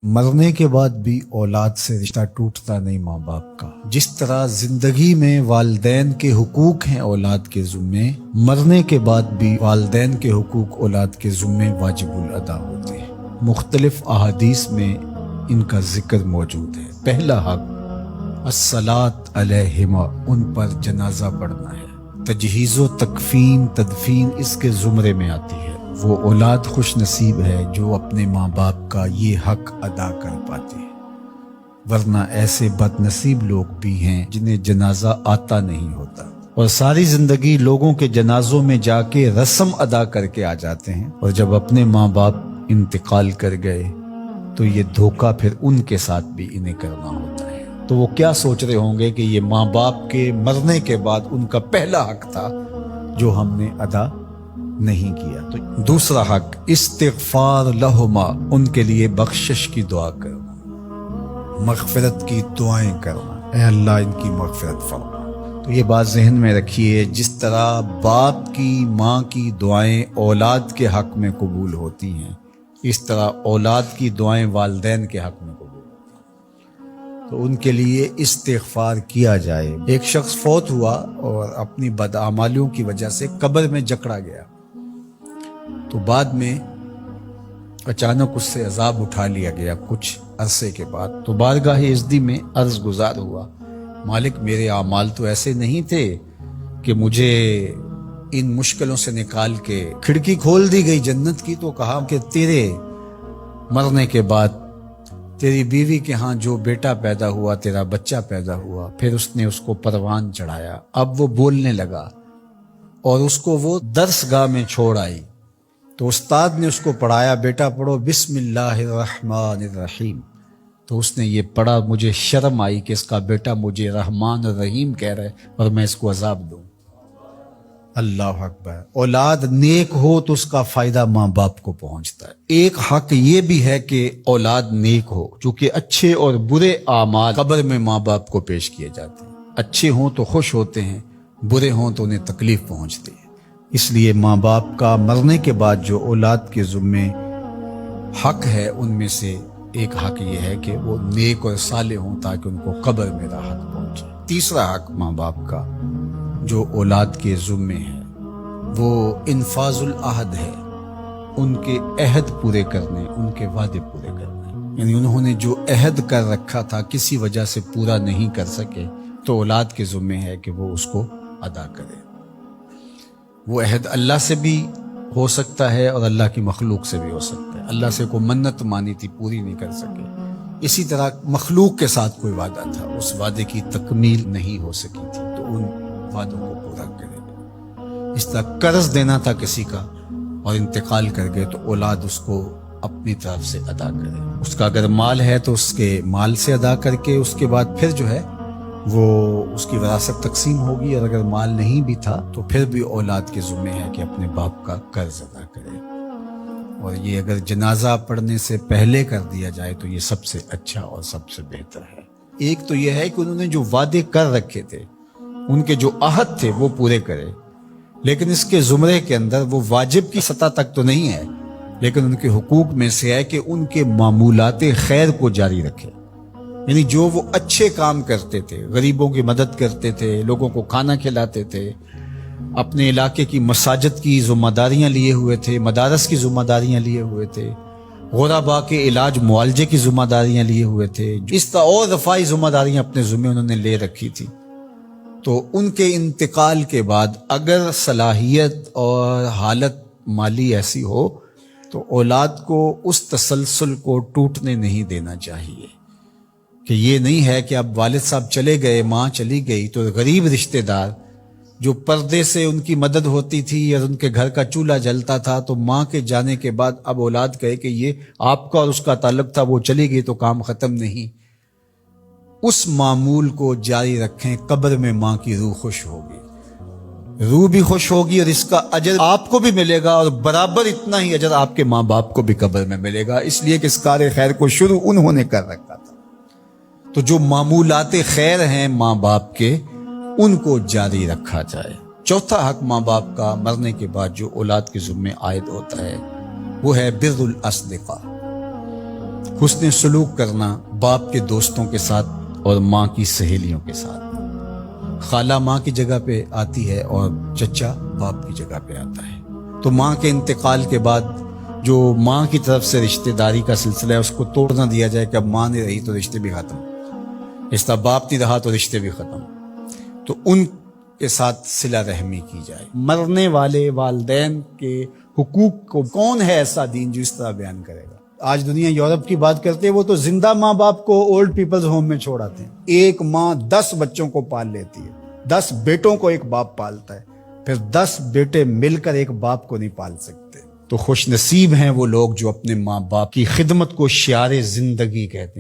مرنے کے بعد بھی اولاد سے رشتہ ٹوٹتا نہیں ماں باپ کا۔ جس طرح زندگی میں والدین کے حقوق ہیں اولاد کے ذمے، مرنے کے بعد بھی والدین کے حقوق اولاد کے ذمے واجب الادا ہوتے ہیں۔ مختلف احادیث میں ان کا ذکر موجود ہے۔ پہلا حق الصلاۃ علیہما، ان پر جنازہ پڑھنا ہے۔ تجہیز و تکفین تدفین اس کے زمرے میں آتی ہے۔ وہ اولاد خوش نصیب ہے جو اپنے ماں باپ کا یہ حق ادا کر پاتے ہیں، ورنہ ایسے بد نصیب لوگ بھی ہیں جنہیں جنازہ آتا نہیں ہوتا اور ساری زندگی لوگوں کے جنازوں میں جا کے رسم ادا کر کے آ جاتے ہیں، اور جب اپنے ماں باپ انتقال کر گئے تو یہ دھوکہ پھر ان کے ساتھ بھی انہیں کرنا ہوتا ہے۔ تو وہ کیا سوچ رہے ہوں گے کہ یہ ماں باپ کے مرنے کے بعد ان کا پہلا حق تھا جو ہم نے ادا نہیں کیا۔ تو دوسرا حق استغفار لہما، ان کے لیے بخشش کی دعا کرنا، مغفرت کی دعائیں کرنا، اے اللہ ان کی مغفرت فرما۔ تو یہ بات ذہن میں رکھیے، جس طرح باپ کی ماں کی دعائیں اولاد کے حق میں قبول ہوتی ہیں، اس طرح اولاد کی دعائیں والدین کے حق میں قبول ہوتی ہیں۔ تو ان کے لیے استغفار کیا جائے۔ ایک شخص فوت ہوا اور اپنی بدعمالیوں کی وجہ سے قبر میں جکڑا گیا، تو بعد میں اچانک اس سے عذاب اٹھا لیا گیا کچھ عرصے کے بعد۔ تو بارگاہ ازدی میں عرض گزار ہوا، مالک میرے اعمال تو ایسے نہیں تھے کہ مجھے ان مشکلوں سے نکال کے کھڑکی کھول دی گئی جنت کی۔ تو کہا کہ تیرے مرنے کے بعد تیری بیوی کے ہاں جو بیٹا پیدا ہوا، تیرا بچہ پیدا ہوا، پھر اس نے اس کو پروان چڑھایا، اب وہ بولنے لگا اور اس کو وہ درس گاہ میں چھوڑ آئی۔ تو استاد نے اس کو پڑھایا، بیٹا پڑھو بسم اللہ الرحمن الرحیم۔ تو اس نے یہ پڑھا، مجھے شرم آئی کہ اس کا بیٹا مجھے رحمان الرحیم کہہ رہا ہے اور میں اس کو عذاب دوں۔ اللہ اکبر۔ اولاد نیک ہو تو اس کا فائدہ ماں باپ کو پہنچتا ہے۔ ایک حق یہ بھی ہے کہ اولاد نیک ہو، چونکہ اچھے اور برے اعمال قبر میں ماں باپ کو پیش کیے جاتے ہیں۔ اچھے ہوں تو خوش ہوتے ہیں، برے ہوں تو انہیں تکلیف پہنچتی ہے۔ اس لیے ماں باپ کا مرنے کے بعد جو اولاد کے ذمے حق ہے، ان میں سے ایک حق یہ ہے کہ وہ نیک اور صالح ہوں تاکہ ان کو قبر میں راحت پہنچے۔ تیسرا حق ماں باپ کا جو اولاد کے ذمے ہے وہ انفاذ العہد ہے، ان کے عہد پورے کرنے، ان کے وعدے پورے کرنے۔ یعنی انہوں نے جو عہد کر رکھا تھا کسی وجہ سے پورا نہیں کر سکے تو اولاد کے ذمے ہے کہ وہ اس کو ادا کرے۔ وہ عہد اللہ سے بھی ہو سکتا ہے اور اللہ کی مخلوق سے بھی ہو سکتا ہے۔ اللہ سے کوئی منت مانی تھی، پوری نہیں کر سکے، اسی طرح مخلوق کے ساتھ کوئی وعدہ تھا، اس وعدے کی تکمیل نہیں ہو سکی تھی تو ان وعدوں کو پورا کرے۔ اس طرح قرض دینا تھا کسی کا اور انتقال کر گئے تو اولاد اس کو اپنی طرف سے ادا کرے۔ اس کا اگر مال ہے تو اس کے مال سے ادا کر کے اس کے بعد پھر جو ہے وہ اس کی وراثت تقسیم ہوگی، اور اگر مال نہیں بھی تھا تو پھر بھی اولاد کے ذمہ ہے کہ اپنے باپ کا قرض ادا کرے، اور یہ اگر جنازہ پڑھنے سے پہلے کر دیا جائے تو یہ سب سے اچھا اور سب سے بہتر ہے۔ ایک تو یہ ہے کہ انہوں نے جو وعدے کر رکھے تھے، ان کے جو عہد تھے وہ پورے کرے، لیکن اس کے زمرے کے اندر وہ واجب کی سطح تک تو نہیں ہے، لیکن ان کے حقوق میں سے ہے کہ ان کے معمولات خیر کو جاری رکھے۔ یعنی جو وہ اچھے کام کرتے تھے، غریبوں کی مدد کرتے تھے، لوگوں کو کھانا کھلاتے تھے، اپنے علاقے کی مساجد کی ذمہ داریاں لیے ہوئے تھے، مدارس کی ذمہ داریاں لیے ہوئے تھے، غرباء کے علاج معالجے کی ذمہ داریاں لیے ہوئے تھے، اس طرح اور رفاہی ذمہ داریاں اپنے ذمہ انہوں نے لے رکھی تھی، تو ان کے انتقال کے بعد اگر صلاحیت اور حالت مالی ایسی ہو تو اولاد کو اس تسلسل کو ٹوٹنے نہیں دینا چاہیے، کہ یہ نہیں ہے کہ اب والد صاحب چلے گئے، ماں چلی گئی تو غریب رشتہ دار جو پردے سے ان کی مدد ہوتی تھی اور ان کے گھر کا چولہا جلتا تھا، تو ماں کے جانے کے بعد اب اولاد کہے کہ یہ آپ کا اور اس کا تعلق تھا، وہ چلی گئی تو کام ختم نہیں۔ اس معمول کو جاری رکھیں، قبر میں ماں کی روح خوش ہوگی، روح بھی خوش ہوگی، اور اس کا اجر آپ کو بھی ملے گا، اور برابر اتنا ہی اجر آپ کے ماں باپ کو بھی قبر میں ملے گا، اس لیے کہ اس کار خیر کو شروع انہوں نے کر رکھا تھا۔ تو جو معمولات خیر ہیں ماں باپ کے، ان کو جاری رکھا جائے۔ چوتھا حق ماں باپ کا مرنے کے بعد جو اولاد کے ذمے عائد ہوتا ہے وہ ہے بر الاصدقاء، حسن سلوک کرنا باپ کے دوستوں کے ساتھ اور ماں کی سہیلیوں کے ساتھ۔ خالہ ماں کی جگہ پہ آتی ہے اور چچا باپ کی جگہ پہ آتا ہے، تو ماں کے انتقال کے بعد جو ماں کی طرف سے رشتہ داری کا سلسلہ ہے اس کو توڑ نہ دیا جائے کہ اب ماں نہیں رہی تو رشتے بھی ختم، اس طرح باپ نہیں رہا تو رشتے بھی ختم، تو ان کے ساتھ صلہ رحمی کی جائے۔ مرنے والے والدین کے حقوق کو کون ہے ایسا دین جو اس طرح بیان کرے گا؟ آج دنیا یورپ کی بات کرتے ہیں، وہ تو زندہ ماں باپ کو اولڈ پیپلز ہوم میں چھوڑ آتے ہیں۔ ایک ماں 10 بچوں کو پال لیتی ہے، 10 بیٹوں کو ایک باپ پالتا ہے، پھر 10 بیٹے مل کر ایک باپ کو نہیں پال سکتے۔ تو خوش نصیب ہیں وہ لوگ جو اپنے ماں باپ کی خدمت کو شعار زندگی کہتے ہیں۔